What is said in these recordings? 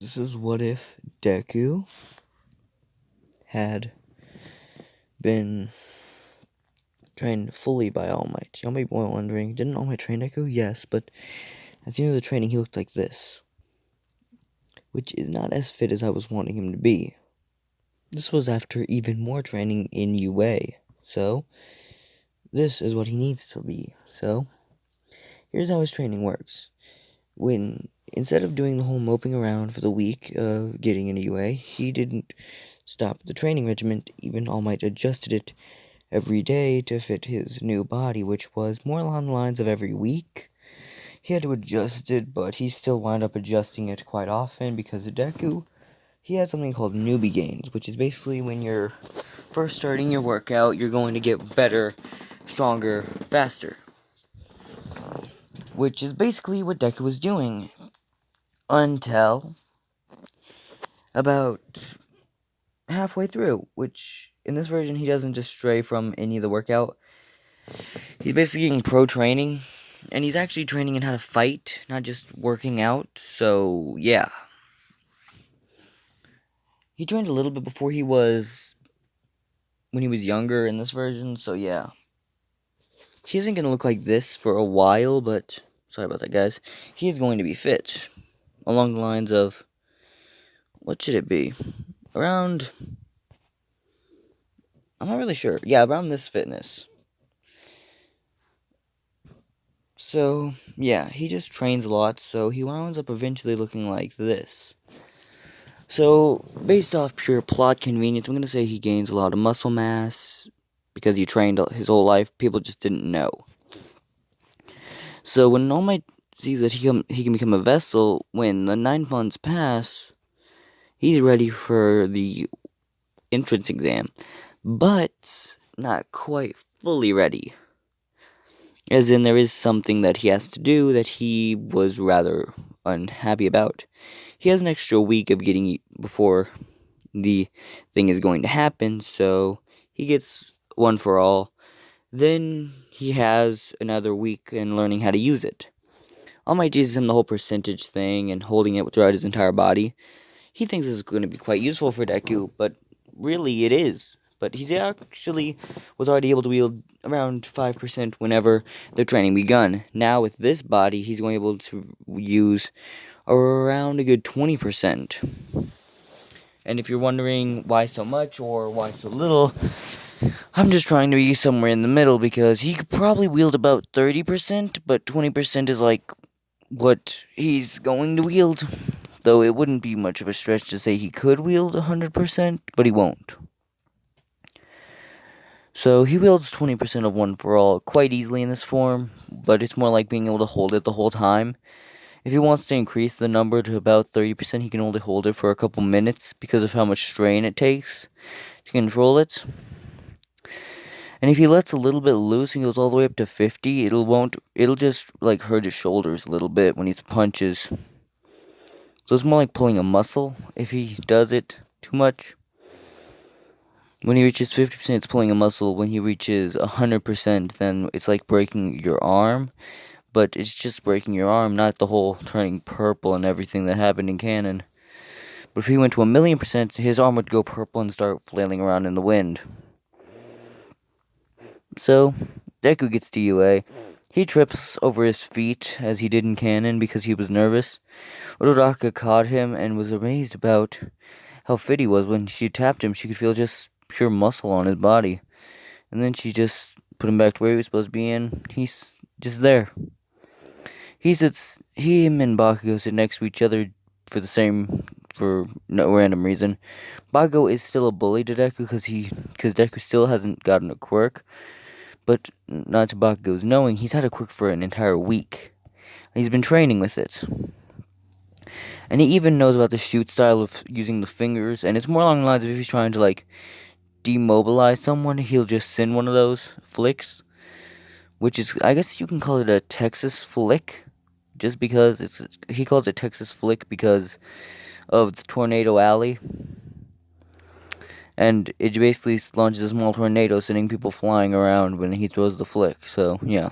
This is what if Deku had been trained fully by All Might. Y'all may be wondering, didn't All Might train Deku? Yes, but at the end of the training, he looked like this, which is not as fit as I was wanting him to be. This was after even more training in UA, so this is what he needs to be. So here's how his training works. When instead of doing the whole moping around for the week of getting into UA, he didn't stop the training regimen. Even All Might adjusted it every day to fit his new body, which was more along the lines of every week. He had to adjust it, but he still wound up adjusting it quite often because of Deku. He had something called newbie gains, which is basically when you're first starting your workout, you're going to get better, stronger, faster. Which is basically what Deku was doing until about halfway through, which in this version he doesn't just stray from any of the workout. He's basically getting pro training, and he's actually training in how to fight, not just working out. So yeah, he trained a little bit before when he was younger in this version. So yeah, he isn't gonna look like this for a while, but sorry about that, guys. He is going to be fit along the lines of, what should it be? Around, I'm not really sure. Yeah, around this fitness. So, yeah, he just trains a lot, so he winds up eventually looking like this. So, based off pure plot convenience, I'm going to say he gains a lot of muscle mass because he trained his whole life. People just didn't know. So, when All Might sees that he can become a vessel, when the 9 months pass, he's ready for the entrance exam, but not quite fully ready. As in, there is something that he has to do that he was rather unhappy about. He has an extra week of getting before the thing is going to happen, so he gets one for all. Then he has another week in learning how to use it. All Might teaches him the whole percentage thing and holding it throughout his entire body. He thinks this is going to be quite useful for Deku, but really it is. But he's actually was already able to wield around 5% whenever the training begun. Now with this body, he's going to be able to use around a good 20%. And if you're wondering why so much or why so little, I'm just trying to be somewhere in the middle because he could probably wield about 30%, but 20% is like what he's going to wield. Though it wouldn't be much of a stretch to say he could wield 100%, but he won't. So he wields 20% of One for All quite easily in this form, but it's more like being able to hold it the whole time. If he wants to increase the number to about 30%, he can only hold it for a couple minutes because of how much strain it takes to control it. And if he lets a little bit loose and goes all the way up to 50, it'll just like hurt his shoulders a little bit when he punches. So it's more like pulling a muscle if he does it too much. When he reaches 50%, it's pulling a muscle. When he reaches 100%, then it's like breaking your arm. But it's just breaking your arm, not the whole turning purple and everything that happened in canon. But if he went to 1,000,000%, his arm would go purple and start flailing around in the wind. So, Deku gets to UA. He trips over his feet, as he did in canon, because he was nervous. Uraraka caught him and was amazed about how fit he was. When she tapped him, she could feel just pure muscle on his body. And then she just put him back to where he was supposed to be, and he's just there. Him and Bakugo sit next to each other for no random reason. Bakugo is still a bully to Deku because Deku still hasn't gotten a quirk. But not to Bakugo's knowing, he's had a quirk for an entire week. He's been training with it. And he even knows about the shoot style of using the fingers, and it's more along the lines of if he's trying to, like, demobilize someone, he'll just send one of those flicks, which is, I guess you can call it a Texas flick, just because he calls it Texas flick because of the Tornado Alley, and it basically launches a small tornado, sending people flying around when he throws the flick, so, yeah.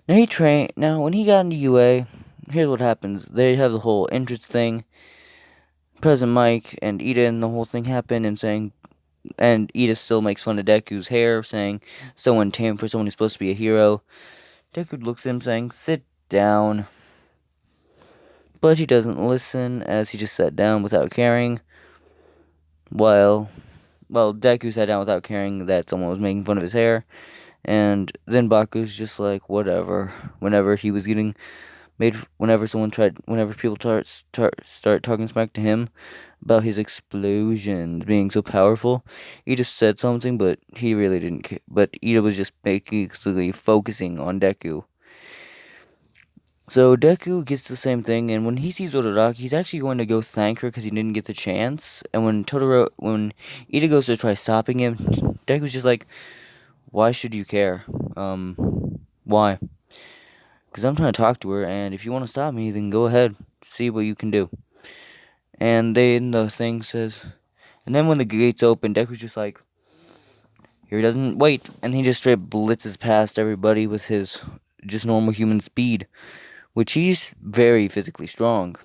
Now, when he got into UA, here's what happens. They have the whole entrance thing. President Mike and Ida and the whole thing happen, and Ida still makes fun of Deku's hair, saying, so untamed for someone who's supposed to be a hero. Deku looks at him, saying, sit down. But he doesn't listen, as he just sat down without caring. Well, Deku sat down without caring that someone was making fun of his hair. And then Baku's just like, whatever. Whenever he was getting whenever people start talking smack to him about his explosions being so powerful, he just said something, but he really didn't care. But Ida was just basically focusing on Deku. So Deku gets the same thing, and when he sees Todoroki, he's actually going to go thank her because he didn't get the chance. And when Ida goes to try stopping him, Deku's just like, why should you care? Why? Because I'm trying to talk to her, and if you want to stop me, then go ahead. See what you can do. And then the thing says... And then when the gates open, Deku's just like... He doesn't wait, and he just straight blitzes past everybody with his just normal human speed. Which he's very physically strong.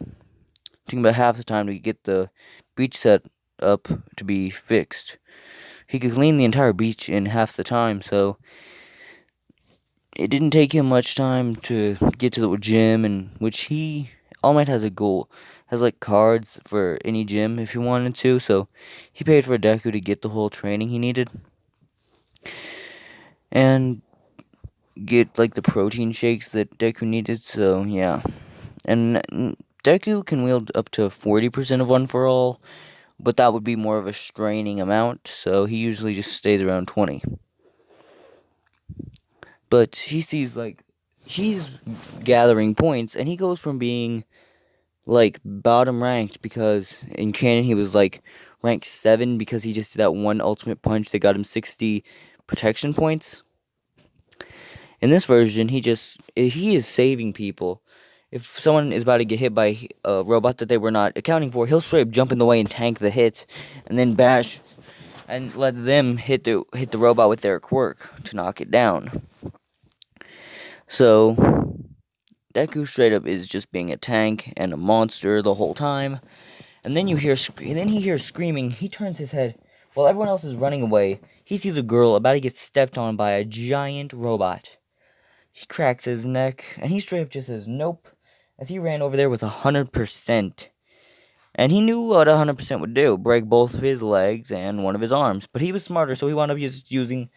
Taking about half the time to get the beach set up to be fixed. He could clean the entire beach in half the time, so... It didn't take him much time to get to the gym, in which All Might has a goal, has like cards for any gym if he wanted to, so he paid for Deku to get the whole training he needed. And get like the protein shakes that Deku needed, so yeah. And Deku can wield up to 40% of One For All, but that would be more of a straining amount, so he usually just stays around 20. But he sees, like, he's gathering points, and he goes from being, like, bottom ranked, because in canon he was, like, ranked 7 because he just did that one ultimate punch that got him 60 protection points. In this version, he is saving people. If someone is about to get hit by a robot that they were not accounting for, he'll straight up jump in the way and tank the hit, and then bash, and let them hit the robot with their quirk to knock it down. So, Deku straight up is just being a tank and a monster the whole time. And then he hears screaming. He turns his head while everyone else is running away. He sees a girl about to get stepped on by a giant robot. He cracks his neck, and he straight up just says nope, as he ran over there with 100%. And he knew what 100% would do, break both of his legs and one of his arms. But he was smarter, so he wound up just using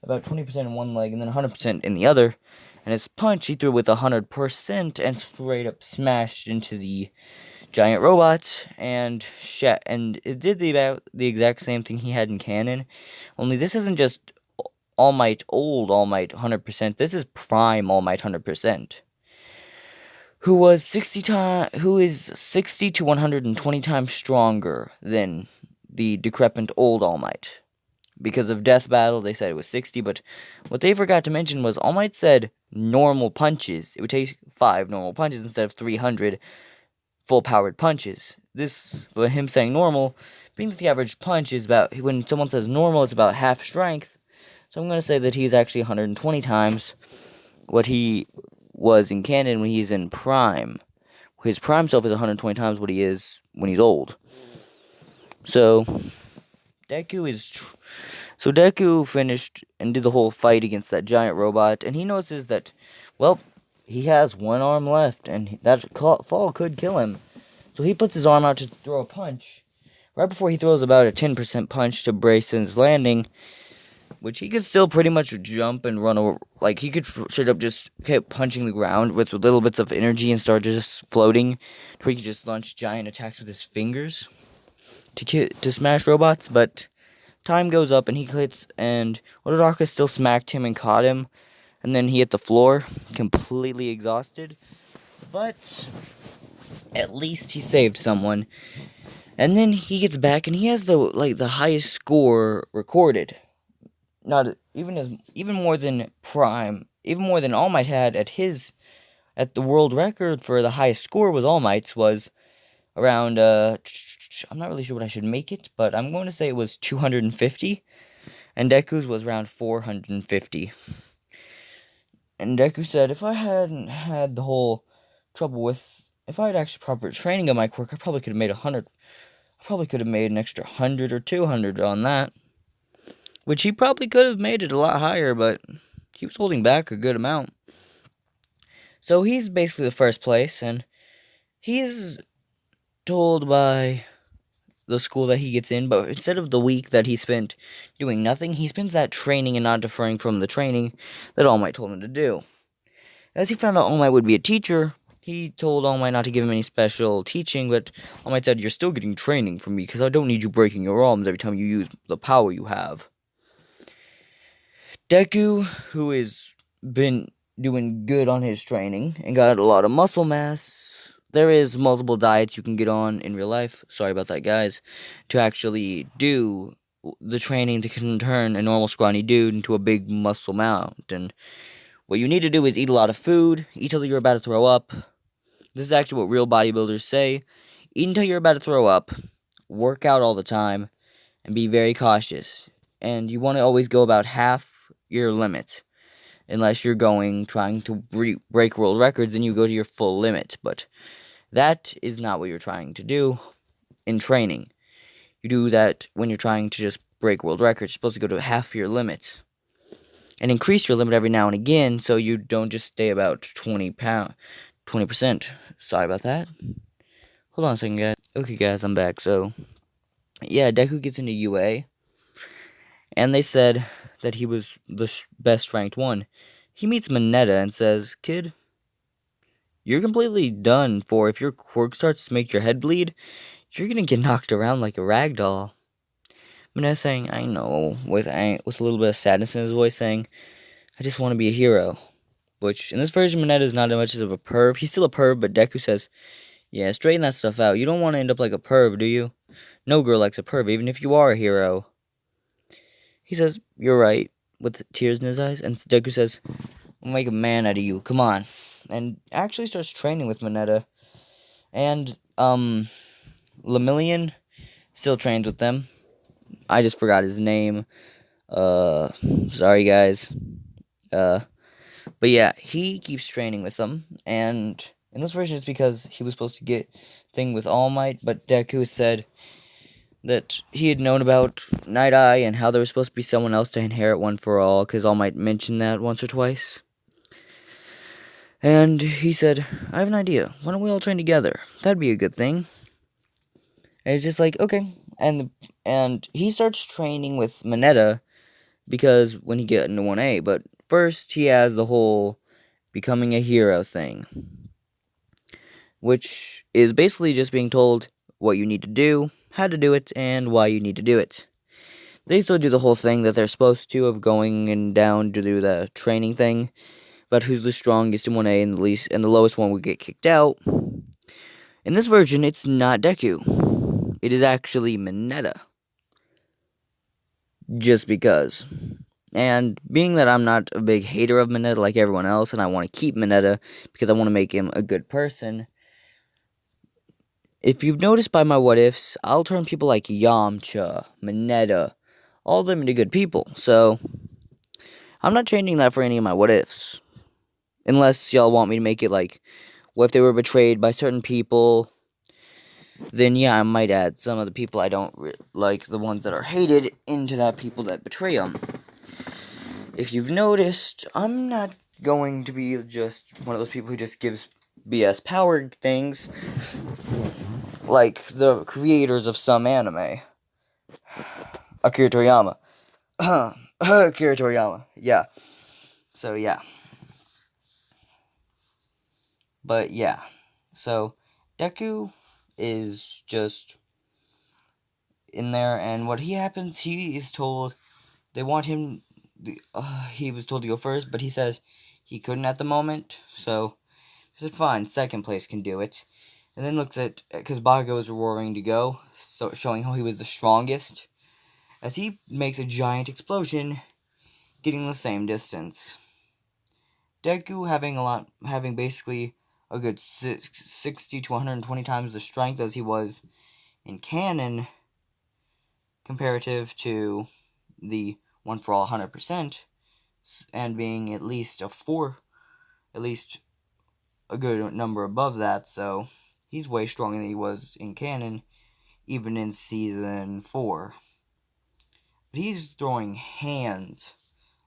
about 20% in one leg and then 100% in the other. And his punch, he threw with 100% and straight up smashed into the giant robot and it did the exact same thing he had in canon. Only this isn't just All Might, old All Might 100%. This is prime All Might 100%. Who is 60 to 120 times stronger than the decrepit old All Might. Because of Death Battle, they said it was 60, but what they forgot to mention was All Might said normal punches. It would take 5 normal punches instead of 300 full-powered punches. This, but him saying normal, being that the average punch is about, when someone says normal, it's about half strength. So I'm going to say that he's actually 120 times what he was in canon when he's in prime. His prime self is 120 times what he is when he's old. So Deku finished and did the whole fight against that giant robot, and he notices that, well, he has one arm left, and that fall could kill him. So he puts his arm out to throw a punch. Right before he throws about a 10% punch to brace his landing, which he could still pretty much jump and run over. Like, he could straight up just keep punching the ground with little bits of energy and start just floating, where he could just launch giant attacks with his fingers to smash robots, but time goes up and he hits, and Uraraka still smacked him and caught him, and then he hit the floor, completely exhausted, but at least he saved someone. And then he gets back and he has the highest score recorded. Not even more than All Might had at the world record for the highest score was All Might's was around I'm not really sure what I should make it, but I'm going to say it was 250, and Deku's was around 450. And Deku said, if I hadn't had the whole trouble with, if I had actually proper training of my quirk, I probably could have made 100. I probably could have made an extra 100 or 200 on that. Which he probably could have made it a lot higher, but he was holding back a good amount. So he's basically the first place, and he's told by the school that he gets in, but instead of the week that he spent doing nothing, he spends that training and not deferring from the training that All Might told him to do. As he found out All Might would be a teacher, he told All Might not to give him any special teaching, but All Might said, "You're still getting training from me, because I don't need you breaking your arms every time you use the power you have." Deku, who has been doing good on his training and got a lot of muscle mass, there is multiple diets you can get on in real life, sorry about that guys, to actually do the training to turn a normal scrawny dude into a big muscle mountain. What you need to do is eat a lot of food, eat till you're about to throw up. This is actually what real bodybuilders say. Eat until you're about to throw up, work out all the time, and be very cautious. And you want to always go about half your limit. Unless you're trying to break world records, and you go to your full limit. But that is not what you're trying to do in training. You do that when you're trying to just break world records. You're supposed to go to half your limit. And increase your limit every now and again, so you don't just stay about 20%. Sorry about that. Hold on a second, guys. Okay, guys, I'm back. So, yeah, Deku gets into UA. And they said that he was the best ranked one. He meets Mineta and says, "Kid, you're completely done for. If your quirk starts to make your head bleed, you're gonna get knocked around like a rag doll." Mineta saying, "I know," with a little bit of sadness in his voice, saying, "I just want to be a hero." Which, in this version, Mineta is not as much of a perv. He's still a perv, but Deku says, "Yeah, straighten that stuff out. You don't want to end up like a perv, do you? No girl likes a perv, even if you are a hero." He says, "You're right," with tears in his eyes, and Deku says, "I'll make a man out of you, come on." And actually starts training with Mineta. And, Lemillion still trains with them. I just forgot his name. Sorry guys. But yeah, he keeps training with them. And in this version, it's because he was supposed to get thing with All Might, but Deku said that he had known about Night Eye and how there was supposed to be someone else to inherit One for All, because All Might mentioned that once or twice. And he said, "I have an idea. Why don't we all train together? That'd be a good thing." And it's just like, okay. And he starts training with Mineta because when he get into 1A. But first, he has the whole becoming a hero thing, which is basically just being told what you need to do, how to do it, and why you need to do it. They still do the whole thing that they're supposed to of going and down to do the training thing, but who's the strongest in 1A and the lowest one will get kicked out. In this version, it's not Deku. It is actually Mineta. Just because. And being that I'm not a big hater of Mineta like everyone else, and I want to keep Mineta because I want to make him a good person, if you've noticed by my what-ifs, I'll turn people like Yamcha, Mineta, all of them into good people. So, I'm not changing that for any of my what-ifs. Unless y'all want me to make it like, what if they were betrayed by certain people? Then yeah, I might add some of the people I don't like, the ones that are hated, into that people that betray them. If you've noticed, I'm not going to be just one of those people who just gives BS power things, like the creators of some anime. Akira Toriyama. Akira Toriyama, yeah. So yeah. But yeah. So, Deku is just in there, and what he happens, he is told they want him. He was told to go first, but he says he couldn't at the moment. So he said, "Fine, second place can do it." And then looks at because Bago is roaring to go, so showing how he was the strongest, as he makes a giant explosion, getting the same distance. Deku having basically a good 60 to 120 times the strength as he was in canon, comparative to the One for All 100%, and being at least a good number above that, so he's way stronger than he was in canon, even in Season 4. But he's throwing hands,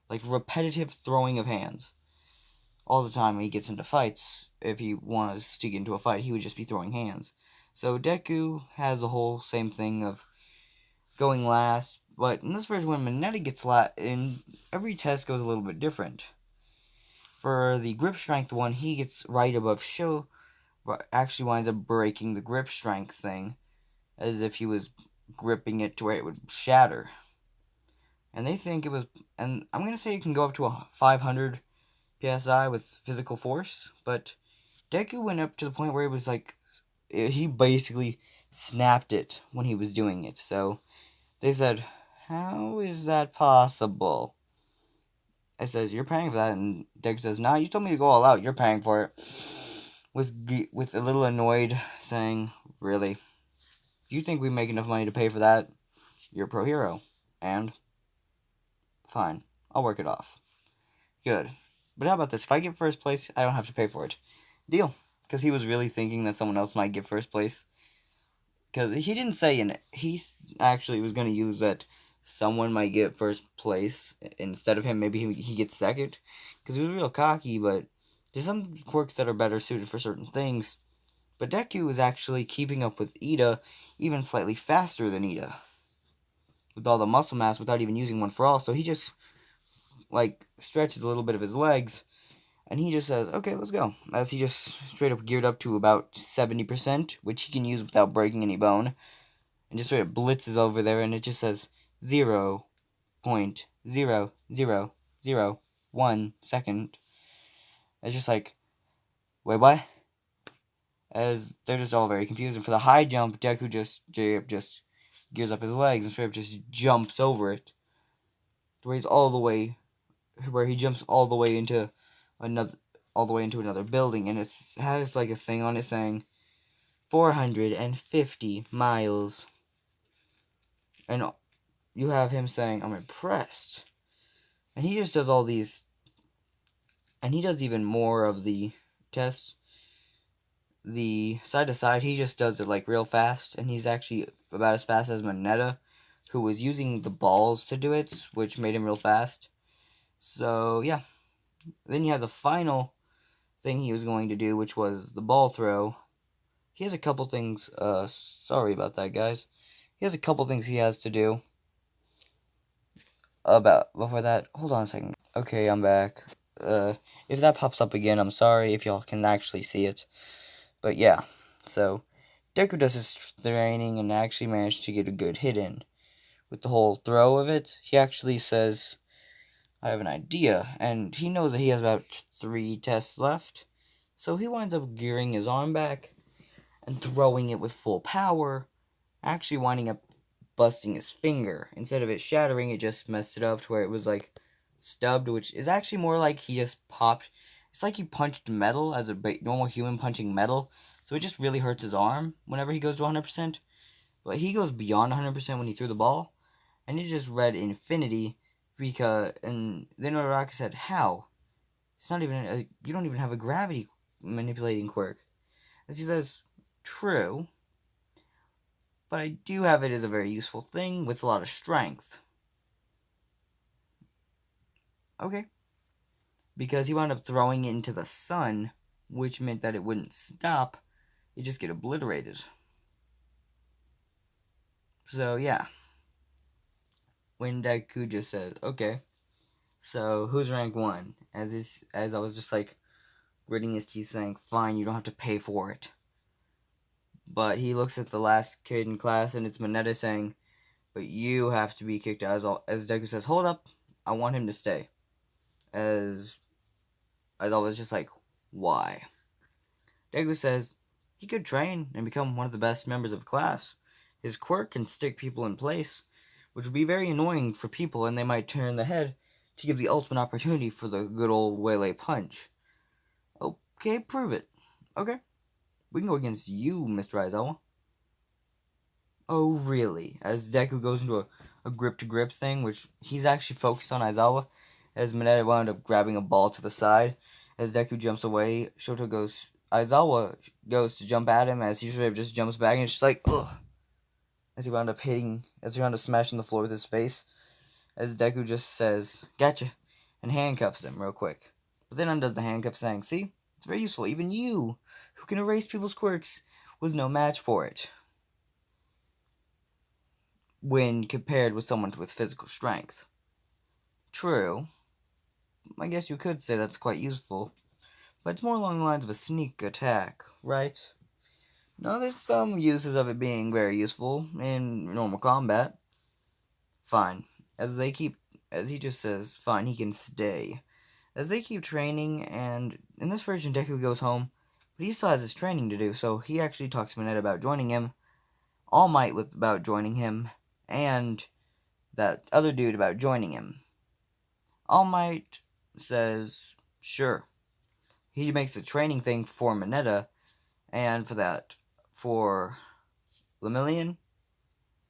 like repetitive throwing of hands. All the time when he gets into fights, if he wants to get into a fight, he would just be throwing hands. So Deku has the whole same thing of going last, but in this version, when Mineta gets last, and every test goes a little bit different. For the grip strength one, he gets right above Sho, but actually winds up breaking the grip strength thing, as if he was gripping it to where it would shatter. And they think it was, and I'm going to say it can go up to a 500 PSI with physical force, but Deku went up to the point where it was like, he basically snapped it when he was doing it. So they said, how is that possible? I says, you're paying for that, and Deku says, nah, you told me to go all out, you're paying for it. With a little annoyed, saying, really? You think we make enough money to pay for that? You're a pro hero. And? Fine, I'll work it off. Good. But how about this? If I get first place, I don't have to pay for it. Deal. Because he was really thinking that someone else might get first place. Because he didn't say in it. He actually was going to use that someone might get first place instead of him. Maybe he gets second. Because he was real cocky, but there's some quirks that are better suited for certain things. But Deku is actually keeping up with Ida even slightly faster than Ida. With all the muscle mass without even using one for all. So he just, like, stretches a little bit of his legs. And he just says, okay, let's go. As he just straight up geared up to about 70%, which he can use without breaking any bone. And just straight up blitzes over there, and it just says 0.0001 second. It's just like, wait, what? As they're just all very confused. And for the high jump, Deku just gears up his legs and straight up just jumps over it. Where he's all the way, where he jumps all the way into another building, and it has like a thing on it saying 450 miles. And you have him saying, I'm impressed. And he just does all these, and he does even more of the tests. The side to side, he just does it like real fast, and he's actually about as fast as Mineta, who was using the balls to do it, which made him real fast. So yeah, then you have the final thing he was going to do, which was the ball throw. He has a couple things, sorry about that, guys. He has a couple things he has to do. Before that, hold on a second. Okay, I'm back. If that pops up again, I'm sorry if y'all can actually see it. But yeah, so Deku does his training and actually managed to get a good hit in. With the whole throw of it, he actually says, I have an idea, and he knows that he has about 3 tests left. So he winds up gearing his arm back and throwing it with full power, actually winding up busting his finger. Instead of it shattering, it just messed it up to where it was like stubbed, which is actually more like he just popped. It's like he punched metal as a normal human punching metal, so it just really hurts his arm whenever he goes to 100%. But he goes beyond 100% when he threw the ball, and he just read infinity, and then Uraraka said, how? It's not even, you don't even have a gravity manipulating quirk. As he says, true, but I do have it as a very useful thing with a lot of strength. Okay. Because he wound up throwing it into the sun, which meant that it wouldn't stop, it'd just get obliterated. So, yeah. When Deku just says, okay, so who's rank 1? As I was just like, gritting his teeth saying, fine, you don't have to pay for it. But he looks at the last kid in class, and it's Mineta saying, but you have to be kicked out. As Deku says, hold up, I want him to stay. As I was just like, why? Deku says, he could train and become one of the best members of the class. His quirk can stick people in place, which would be very annoying for people, and they might turn their head to give the ultimate opportunity for the good old Waylay punch. Okay, prove it. Okay, we can go against you, Mr. Aizawa. Oh, really? As Deku goes into a grip-to-grip thing, which he's actually focused on Aizawa, as Mineta wound up grabbing a ball to the side. As Deku jumps away, Shoto goes, Aizawa goes to jump at him as he sort of just jumps back and it's just like, ugh. As he wound up smashing the floor with his face. As Deku just says, gotcha, and handcuffs him real quick. But then undoes the handcuffs saying, see, it's very useful. Even you, who can erase people's quirks, was no match for it. When compared with someone with physical strength. True. I guess you could say that's quite useful. But it's more along the lines of a sneak attack, right? Now, there's some uses of it being very useful in normal combat. Fine. As he just says, fine, he can stay. As they keep training, and in this version, Deku goes home, but he still has his training to do, so he actually talks to Mineta about joining him, All Might about joining him, and that other dude about joining him. All Might says, sure. He makes a training thing for Mineta, and for Lemillion,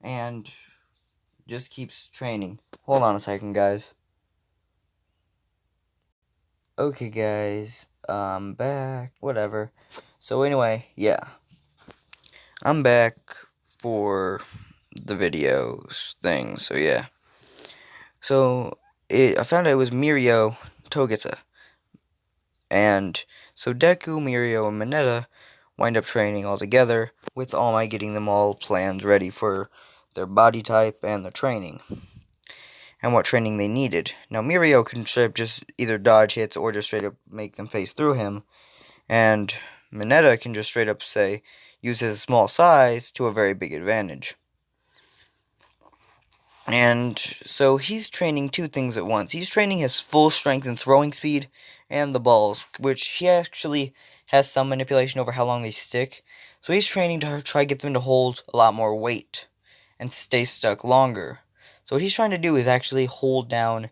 and just keeps training. Hold on a second, guys. Okay, guys, I'm back. Whatever. So anyway, yeah. I'm back for the videos thing, so yeah. So, I found out it was Mirio Togeta. And so Deku, Mirio, and Mineta wind up training all together, with All Might getting them all plans ready for their body type and their training. And what training they needed. Now, Mirio can straight up just either dodge hits or just straight up make them face through him. And Mineta can just straight up say, use his small size to a very big advantage. And so he's training two things at once. He's training his full strength and throwing speed and the balls, which he actually has some manipulation over how long they stick. So he's training to try to get them to hold a lot more weight and stay stuck longer. So what he's trying to do is actually hold down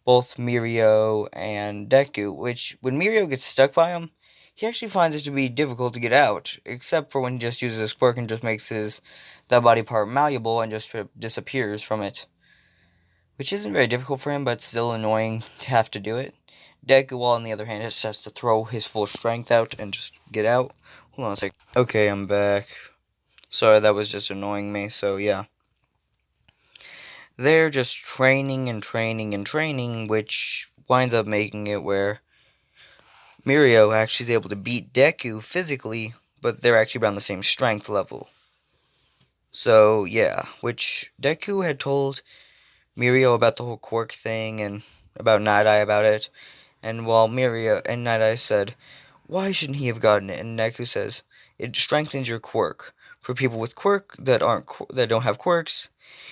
both Mirio and Deku, which when Mirio gets stuck by him, he actually finds it to be difficult to get out, except for when he just uses his quirk and just makes that body part malleable and just disappears from it. Which isn't very difficult for him, but still annoying to have to do it. Deku, on the other hand, just has to throw his full strength out and just get out. Hold on a sec. Okay, I'm back. Sorry, that was just annoying me, so yeah. They're just training and training and training, which winds up making it where Mirio actually is able to beat Deku physically, but they're actually around the same strength level. So, yeah, which Deku had told Mirio about the whole quirk thing and about Night-Eye about it, and while Mirio and Night-Eye said, why shouldn't he have gotten it? And Deku says, it strengthens your quirk. For people with quirk that don't have quirks,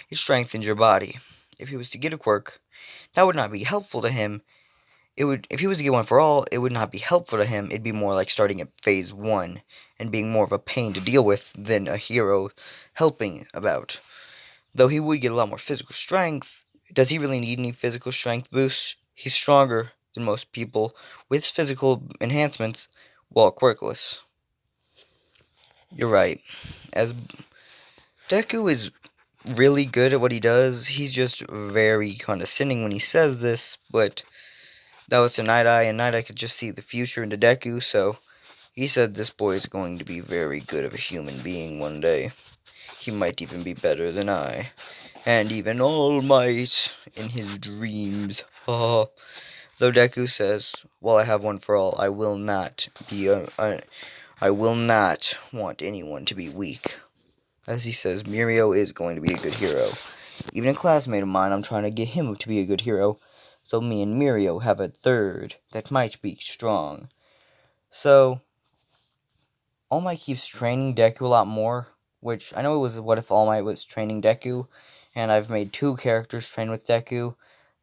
it strengthens your body. If he was to get a quirk, that would not be helpful to him. If he was to get one for all, it would not be helpful to him. It'd be more like starting at phase 1 and being more of a pain to deal with than a hero helping about. Though he would get a lot more physical strength, does he really need any physical strength boosts? He's stronger than most people with physical enhancements while quirkless. You're right. As Deku is really good at what he does, he's just very condescending when he says this, but that was to Night-Eye, and Night-Eye could just see the future into Deku, so he said this boy is going to be very good of a human being one day. He might even be better than I. And even All Might in his dreams. Though Deku says, while I have one for all, I will not want anyone to be weak. As he says, Mirio is going to be a good hero. Even a classmate of mine, I'm trying to get him to be a good hero. So me and Mirio have a third that might be strong. So, All Might keeps training Deku a lot more. Which, I know it was What If All Might was training Deku. And I've made 2 characters train with Deku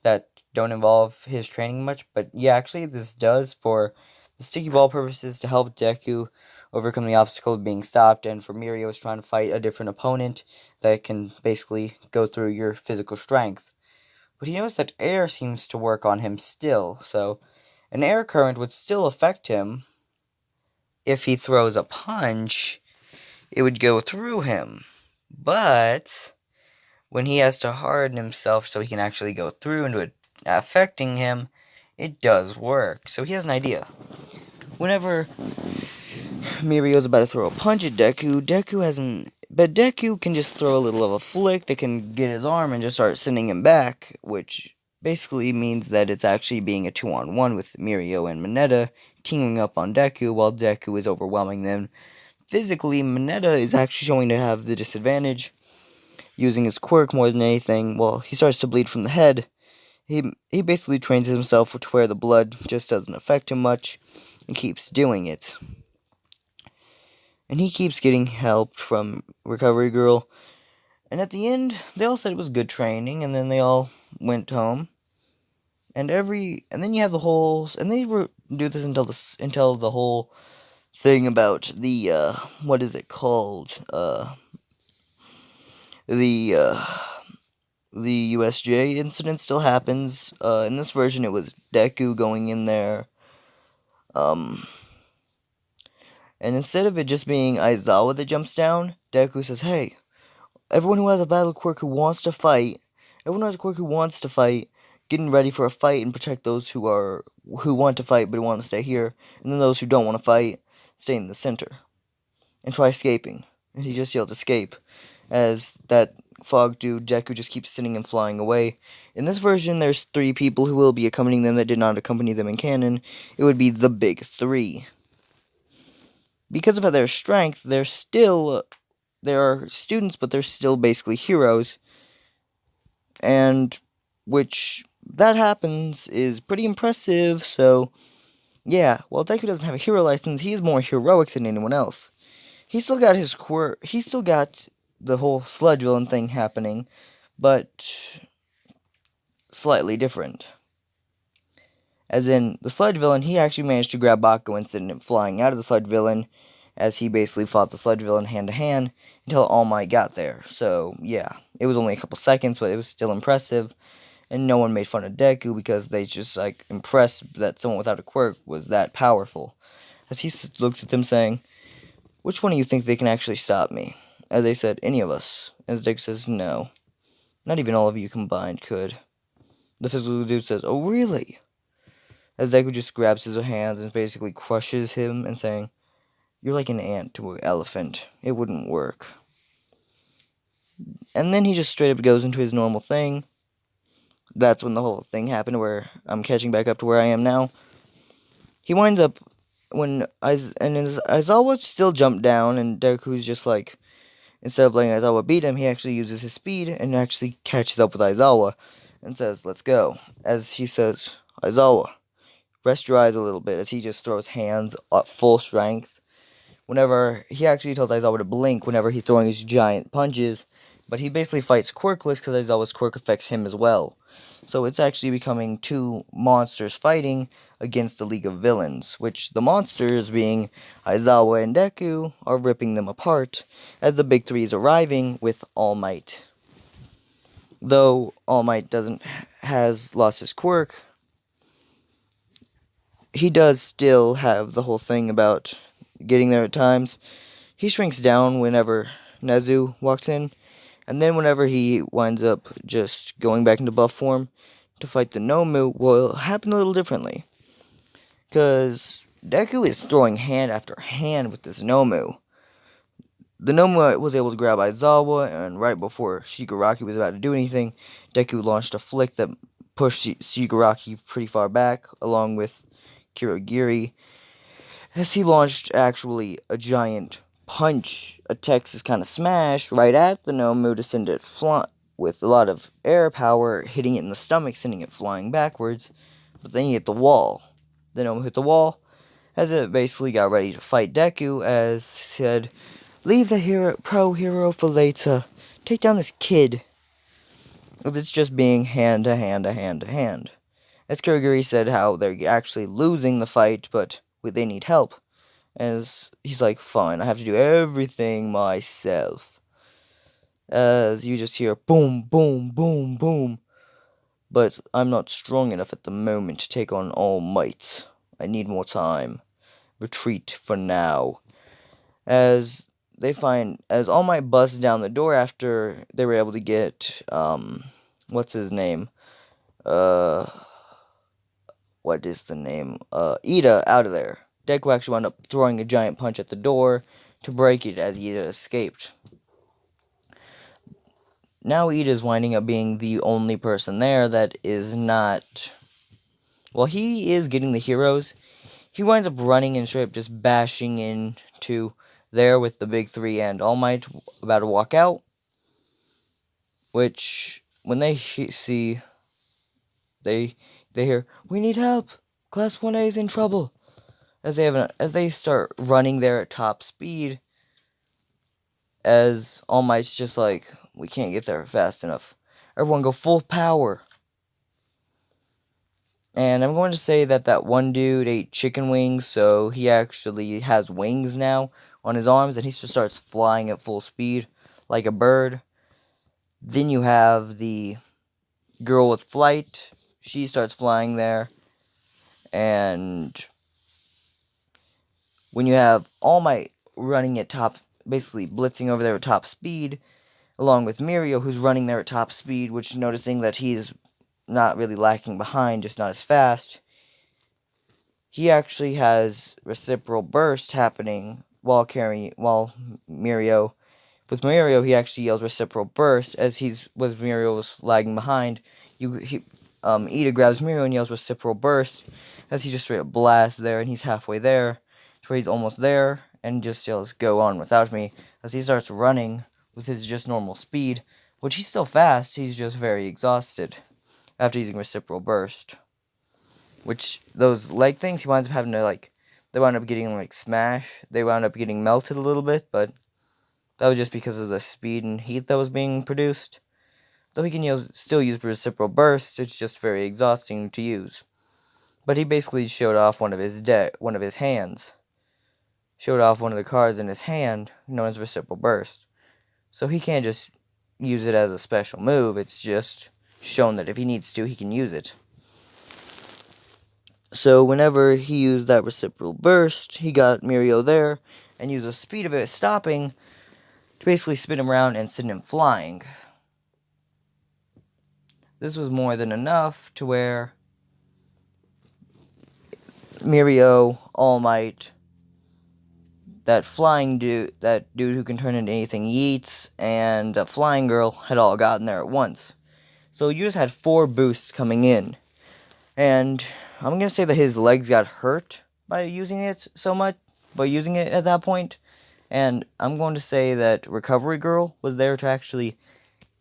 that don't involve his training much. But yeah, actually this does for the sticky ball purposes to help Deku overcome the obstacle of being stopped. And for Mirio is trying to fight a different opponent that can basically go through your physical strength. But he knows that air seems to work on him still, so an air current would still affect him. If he throws a punch, it would go through him. But when he has to harden himself so he can actually go through into it affecting him, it does work. So he has an idea. whenever Mirio's about to throw a punch at Deku, but Deku can just throw a little of a flick that can get his arm and just start sending him back, which basically means that it's actually being a 2-on-1 with Mirio and Mineta teaming up on Deku while Deku is overwhelming them. Physically, Mineta is actually showing to have the disadvantage, using his quirk more than anything. Well, he starts to bleed from the head. He basically trains himself to where the blood just doesn't affect him much and keeps doing it. And he keeps getting help from Recovery Girl. And at the end, they all said it was good training, and then they all went home. And then you have the whole, and they do this until the whole thing about the what is it called? The USJ incident still happens. In this version, it was Deku going in there. And instead of it just being Aizawa that jumps down, Deku says, "Hey, everyone who has a battle quirk who wants to fight, getting ready for a fight and protect those who want to fight but want to stay here, and then those who don't want to fight, stay in the center and try escaping." And he just yelled escape, as that fog dude Deku just keeps sitting and flying away. In this version, there's 3 people who will be accompanying them that did not accompany them in canon. It would be the big 3. Because of their strength, there are students, but they're still basically heroes. And that happens is pretty impressive. So yeah, while Deku doesn't have a hero license, he is more heroic than anyone else. He still got his quirk. He still got the whole sludge villain thing happening, but slightly different. As in, the sludge villain, he actually managed to grab Bakugo and send him flying out of the sludge villain, as he basically fought the sludge villain hand to hand until All Might got there. So yeah, it was only a couple seconds, but it was still impressive. And no one made fun of Deku because they just impressed that someone without a quirk was that powerful. As he looks at them saying, "Which one of you think they can actually stop me?" As they said, "Any of us." As Deku says, "No. Not even all of you combined could." The physical dude says, "Oh really?" As Deku just grabs his hands and basically crushes him and saying, "You're like an ant to an elephant. It wouldn't work." And then he just straight up goes into his normal thing. That's when the whole thing happened where I'm catching back up to where I am now. He winds up Aizawa still jumped down, and Deku's just instead of letting Aizawa beat him, he actually uses his speed and actually catches up with Aizawa and says, "Let's go." As he says, "Aizawa, rest your eyes a little bit," as he just throws hands at full strength. Whenever he actually tells Aizawa to blink whenever he's throwing his giant punches, but he basically fights quirkless because Aizawa's quirk affects him as well. So it's actually becoming 2 monsters fighting against the League of Villains, which the monsters, being Aizawa and Deku, are ripping them apart, as the big 3 is arriving with All Might. Though All Might has lost his quirk, he does still have the whole thing about getting there at times. He shrinks down whenever Nezu walks in, and then whenever he winds up just going back into buff form to fight the Nomu, will happen a little differently. Because Deku is throwing hand after hand with this Nomu. The Nomu was able to grab Aizawa, and right before Shigaraki was about to do anything, Deku launched a flick that pushed Shigaraki pretty far back, along with Kirigiri, as he launched actually a giant punch, a Texas kind of smash, right at the Nomu to send it with a lot of air power, hitting it in the stomach, sending it flying backwards. But then he hit the wall. The Nomu hit the wall, as it basically got ready to fight Deku, as said, "Leave the pro hero for later. Take down this kid." As it's just being hand to hand to hand to hand. As Kirigiri said how they're actually losing the fight, but they need help. As he's like, "Fine, I have to do everything myself." As you just hear boom, boom, boom, boom. "But I'm not strong enough at the moment to take on All Might. I need more time. Retreat for now." As All Might busts down the door after they were able to get, what's his name? What is the name? Ida out of there. Deku actually wound up throwing a giant punch at the door to break it as Ida escaped. Now Ida is winding up being the only person there that is not... Well, he is getting the heroes. He winds up running and straight up just bashing into there with the big three and All Might about to walk out. Which, when they see... They hear, "We need help! Class 1A is in trouble!" As they start running there at top speed, as All Might's just like, "We can't get there fast enough. Everyone go full power." And I'm going to say that one dude ate chicken wings, so he actually has wings now on his arms, and he just starts flying at full speed like a bird. Then you have the girl with flight. She starts flying there, and when you have All Might running at basically blitzing over there at top speed, along with Mirio, who's running there at top speed, which noticing that he's not really lacking behind, just not as fast, he actually has reciprocal burst happening while Mirio. With Mirio, he actually yells reciprocal burst as Mirio was lagging behind. Ida grabs Mirio and yells reciprocal burst as he just straight up blasts there, and he's halfway there, to where he's almost there, and just yells "Go on without me" as he starts running with his just normal speed, which he's still fast. He's just very exhausted after using reciprocal burst. Which, those leg things, he winds up having to, they wound up getting, smash. They wound up getting melted a little bit, but that was just because of the speed and heat that was being produced. Though he can still use reciprocal burst, it's just very exhausting to use. But he basically showed off one of his hands. Showed off one of the cards in his hand, known as reciprocal burst. So he can't just use it as a special move, it's just shown that if he needs to, he can use it. So whenever he used that reciprocal burst, he got Mirio there, and used the speed of it stopping to basically spin him around and send him flying. This was more than enough to where Mirio, All Might, that dude who can turn into anything Yeats, and that flying girl had all gotten there at once. So you just had 4 boosts coming in. And I'm going to say that his legs got hurt by using it at that point. And I'm going to say that Recovery Girl was there to actually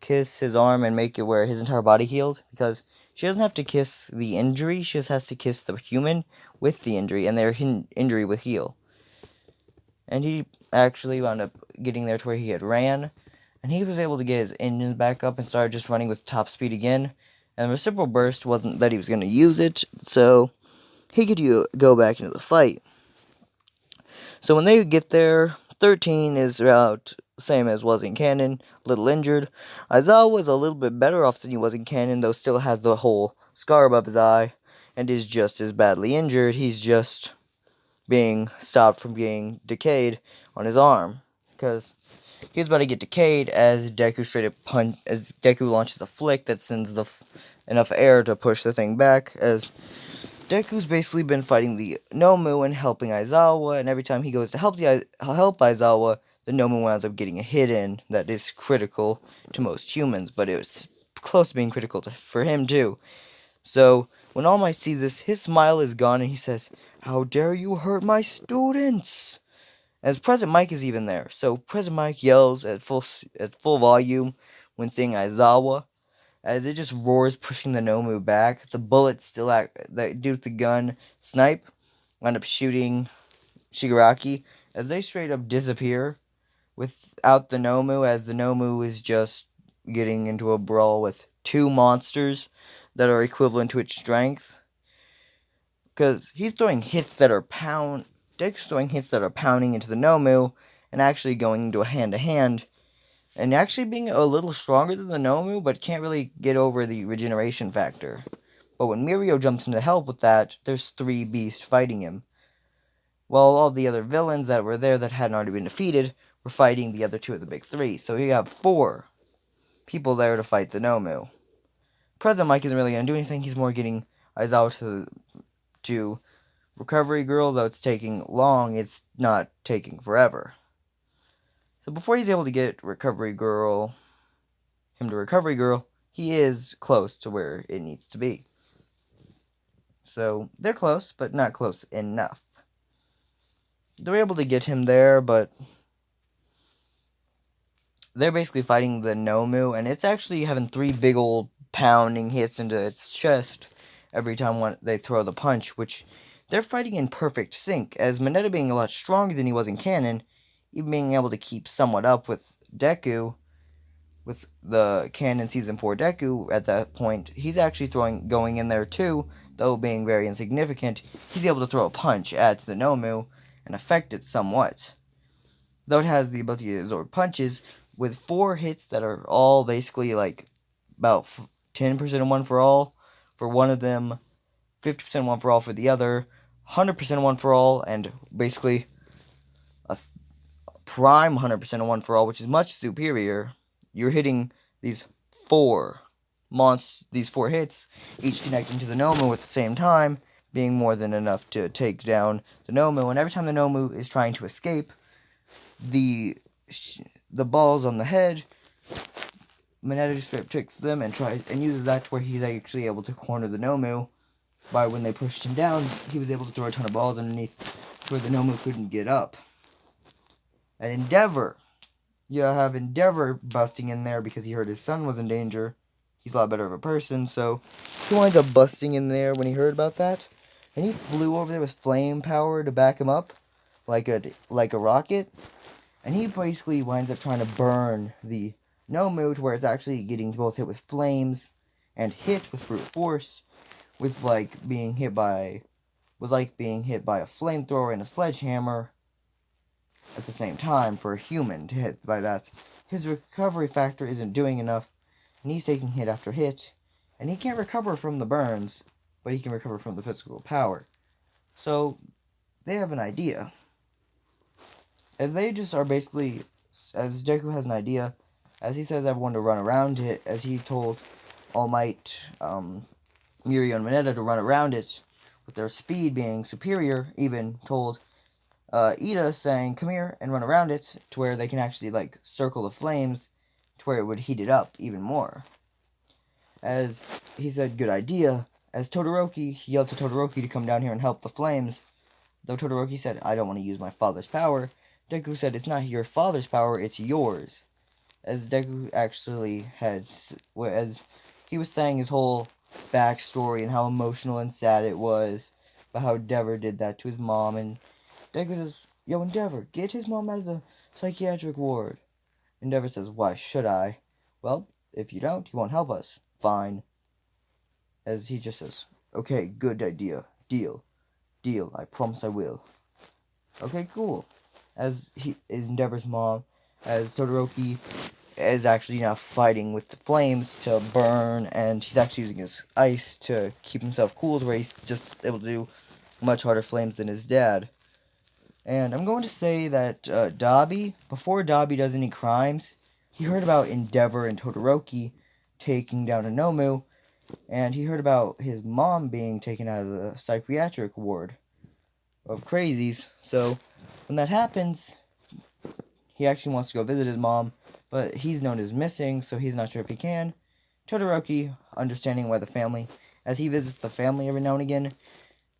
kiss his arm and make it where his entire body healed. Because she doesn't have to kiss the injury, she just has to kiss the human with the injury, and their injury would heal. And he actually wound up getting there to where he had ran. And he was able to get his engines back up and started just running with top speed again. And reciprocal burst wasn't that he was going to use it, so he could go back into the fight. So when they get there, 13 is about same as was in canon, a little injured. Aizawa was a little bit better off than he was in canon, though still has the whole scar above his eye, and is just as badly injured. He's just being stopped from being decayed on his arm, because he was about to get decayed as Deku launches a flick that sends enough air to push the thing back, as Deku's basically been fighting the Nomu and helping Aizawa, and every time he goes to help Aizawa, the Nomu winds up getting a hit in that is critical to most humans, but it was close to being critical for him too. So, when All Might sees this, his smile is gone, and he says, "How dare you hurt my students?" As President Mike is even there, so President Mike yells at full volume when seeing Aizawa, as it just roars, pushing the Nomu back. The bullets that dude with the gun snipe, wind up shooting Shigaraki, as they straight up disappear without the Nomu, as the Nomu is just getting into a brawl with 2 monsters that are equivalent to its strength. Because he's throwing hits that are Deku's throwing hits that are pounding into the Nomu, and actually going into a hand-to-hand, and actually being a little stronger than the Nomu, but can't really get over the regeneration factor. But when Mirio jumps in to help with that, there's 3 beasts fighting him. While all the other villains that were there that hadn't already been defeated were fighting the other 2 of the big 3. So you have 4 people there to fight the Nomu. President Mike isn't really going to do anything, he's more getting Aizawa to Recovery Girl, though it's taking long, it's not taking forever. So before he's able to get him to Recovery Girl, he is close to where it needs to be. So they're close, but not close enough. They're able to get him there, but they're basically fighting the Nomu, and it's actually having 3 big old pounding hits into its chest every time they throw the punch, which they're fighting in perfect sync, as Mineta being a lot stronger than he was in canon, even being able to keep somewhat up with Deku, with the canon Season 4 Deku at that point. He's actually going in there too, though being very insignificant. He's able to throw a punch at the Nomu and affect it somewhat. Though it has the ability to absorb punches, with 4 hits that are all basically like about 10% one for all for one of them, 50% one for all for the other, 100% one for all, and basically a prime 100% one for all, which is much superior. You're hitting these 4 these 4 hits, each connecting to the Nomu at the same time, being more than enough to take down the Nomu. And every time the Nomu is trying to escape, the balls on the head, Mineta strip tricks them and uses that to where he's actually able to corner the Nomu. By when they pushed him down, he was able to throw a ton of balls underneath where the Nomu couldn't get up. And Endeavor, you have Endeavor busting in there because he heard his son was in danger. He's a lot better of a person, so he winds up busting in there when he heard about that. And he flew over there with flame power to back him up, like a rocket. And he basically winds up trying to burn the Nomu to where it's actually getting both hit with flames and hit with brute force, with being hit by a flamethrower and a sledgehammer at the same time for a human to hit by that. His recovery factor isn't doing enough, and he's taking hit after hit, and he can't recover from the burns, but he can recover from the physical power. So they have an idea. As Deku has an idea, as he says everyone to run around it, as he told All Might, Mirio, and Mineta to run around it, with their speed being superior, even told Ida saying, come here and run around it, to where they can actually, circle the flames, to where it would heat it up even more. As he said, good idea, as Todoroki yelled to Todoroki to come down here and help the flames, though Todoroki said, I don't want to use my father's power, Deku said, it's not your father's power, it's yours. As Deku actually as he was saying his whole backstory and how emotional and sad it was about how Endeavor did that to his mom, and Deku says, yo, Endeavor, get his mom out of the psychiatric ward. Endeavor says, why should I? Well, if you don't, he won't help us. Fine. As he just says, okay, good idea. Deal. Deal. I promise I will. Okay, cool. As he is Endeavor's mom, as Todoroki is actually now fighting with the flames to burn, and he's actually using his ice to keep himself cool, to where he's just able to do much harder flames than his dad. And I'm going to say that Dabi, before Dabi does any crimes, he heard about Endeavor and Todoroki taking down a Nomu, and he heard about his mom being taken out of the psychiatric ward of crazies. So when that happens, he actually wants to go visit his mom, but he's known as missing, so he's not sure if he can. Todoroki, understanding why the family, as he visits the family every now and again,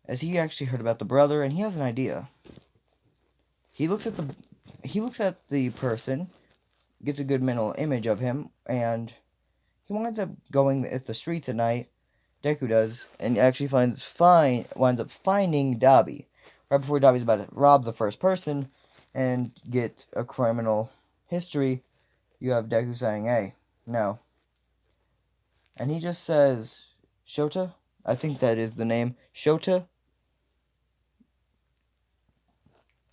as he actually heard about the brother, and he has an idea. He looks at the person, gets a good mental image of him, and he winds up going at the streets at night. Deku does, and actually winds up finding Dabi right before Dabi's about to rob the first person and get a criminal history. You have Deku saying, "Hey, no," and he just says, "Shota." I think that is the name, Shota.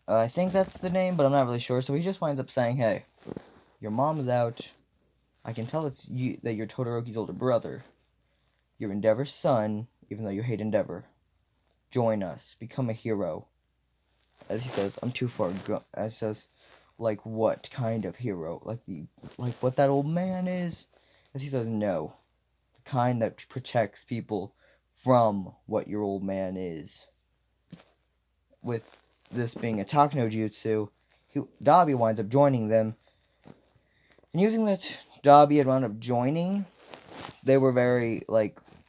I think that's the name, but I'm not really sure. So he just winds up saying, "Hey, your mom's out. I can tell it's you that you're Todoroki's older brother. You're Endeavor's son, even though you hate Endeavor. Join us. Become a hero." As he says, "I'm too far gone." As he says, "Like what kind of hero? Like what that old man is?" As he says, "No, kind that protects people from what your old man is." with this being a Takano Jutsu, Dabi winds up joining them. And using that Dabi had wound up joining, they were very,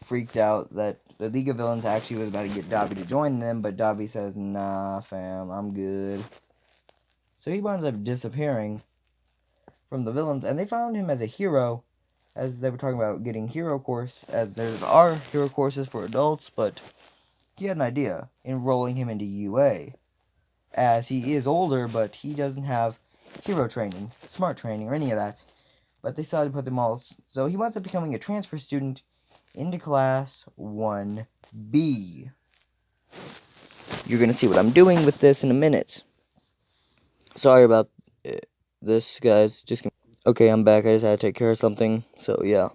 freaked out that the League of Villains actually was about to get Dabi to join them, but Dabi says, nah, fam, I'm good. So he winds up disappearing from the villains, and they found him as a hero, as they were talking about getting hero course, as there are hero courses for adults, but he had an idea, enrolling him into UA, as he is older, but he doesn't have hero training, smart training, or any of that. But they decided to put them all, so he winds up becoming a transfer student into class 1B. You're gonna see what I'm doing with this in a minute. Sorry about this, guys. Okay, I'm back. I just had to take care of something, so yeah.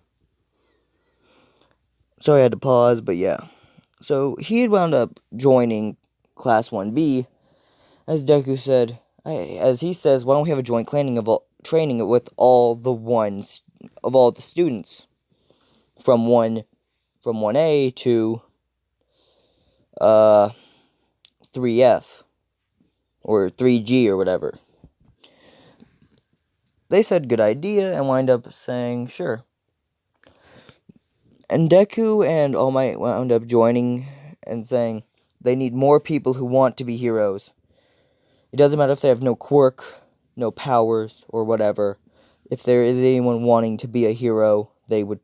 Sorry I had to pause, but yeah. So he had wound up joining class 1B, as Deku said, as he says, why don't we have a joint training with all the students from 1A to 3F or 3G or whatever. They said good idea and wind up saying sure. And Deku and All Might wound up joining and saying they need more people who want to be heroes. It doesn't matter if they have no quirk, no powers, or whatever. If there is anyone wanting to be a hero, they could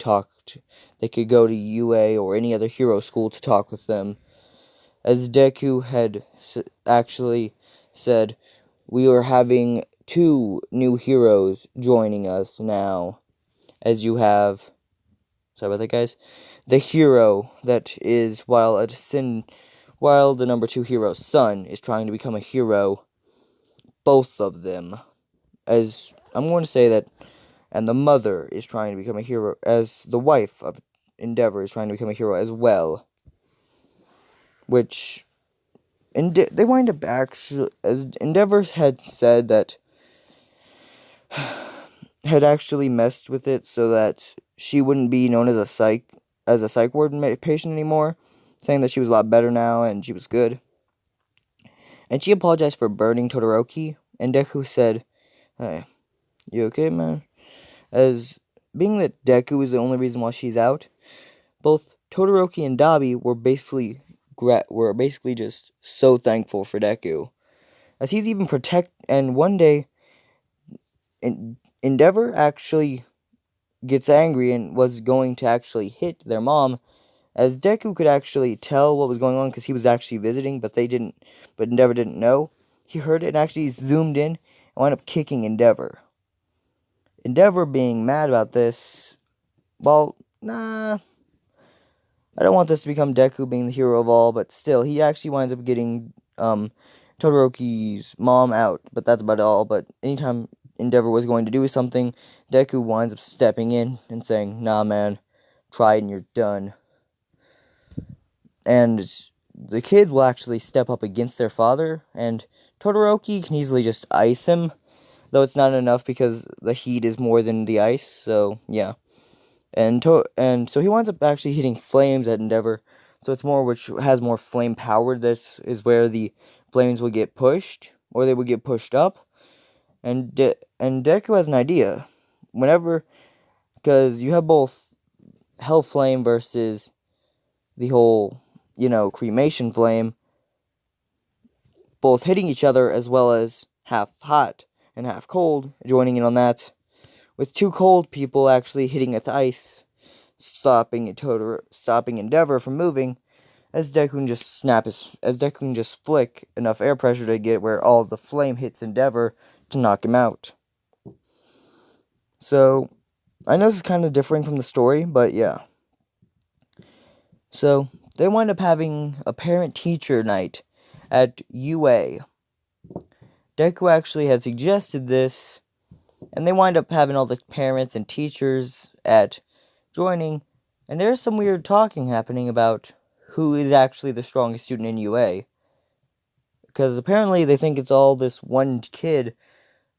go to UA or any other hero school to talk with them. As Deku had actually said, we are having 2 new heroes joining us now. As you have, sorry about that, guys. The hero that is, while the number 2 hero's son is trying to become a hero, both of them, as I'm going to say that, and the mother is trying to become a hero, as the wife of Endeavor is trying to become a hero as well. Which, they wind up actually, as Endeavor had said that, had actually messed with it so that she wouldn't be known as a psych ward patient anymore, saying that she was a lot better now and she was good. And she apologized for burning Todoroki, and Deku said, hey, you okay, man? As being that Deku is the only reason why she's out, both Todoroki and Dabi were basically just so thankful for Deku, as he's even and one day Endeavor actually gets angry and was going to actually hit their mom, as Deku could actually tell what was going on because he was actually visiting, but Endeavor didn't know. He heard it and actually zoomed in and wound up kicking Endeavor. Endeavor being mad about this, well, nah, I don't want this to become Deku being the hero of all, but still, he actually winds up getting Todoroki's mom out, but that's about all. But anytime Endeavor was going to do something, Deku winds up stepping in and saying, nah, man, try it and you're done. And the kid will actually step up against their father, and Todoroki can easily just ice him, though it's not enough because the heat is more than the ice, so yeah. And so he winds up actually hitting flames at Endeavor, so it's more, which has more flame power. This is where the flames will get pushed, or they will get pushed up. And Deku has an idea. Because you have both Hell Flame versus the whole, cremation flame, both hitting each other, as well as half hot and half cold, joining in on that, with 2 cold people actually hitting with ice, stopping Endeavor from moving, as Deku can just flick enough air pressure to get where all the flame hits Endeavor to knock him out. So, I know this is kind of different from the story, but yeah. So, they wind up having a parent-teacher night at UA. Deku actually had suggested this, and they wind up having all the parents and teachers joining, and there's some weird talking happening about who is actually the strongest student in UA. Because apparently they think it's all this one kid,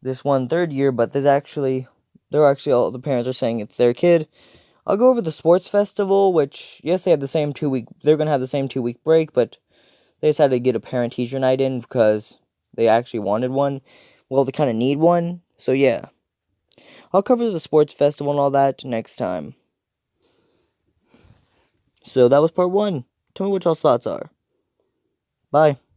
this one third year, but all the parents are saying it's their kid. I'll go over the sports festival, which, yes, they're going to have the same 2-week break, but they decided to get a parent-teacher night in because they actually wanted one. Well, they kind of need one. So yeah, I'll cover the sports festival and all that next time. So that was part 1. Tell me what y'all's thoughts are. Bye.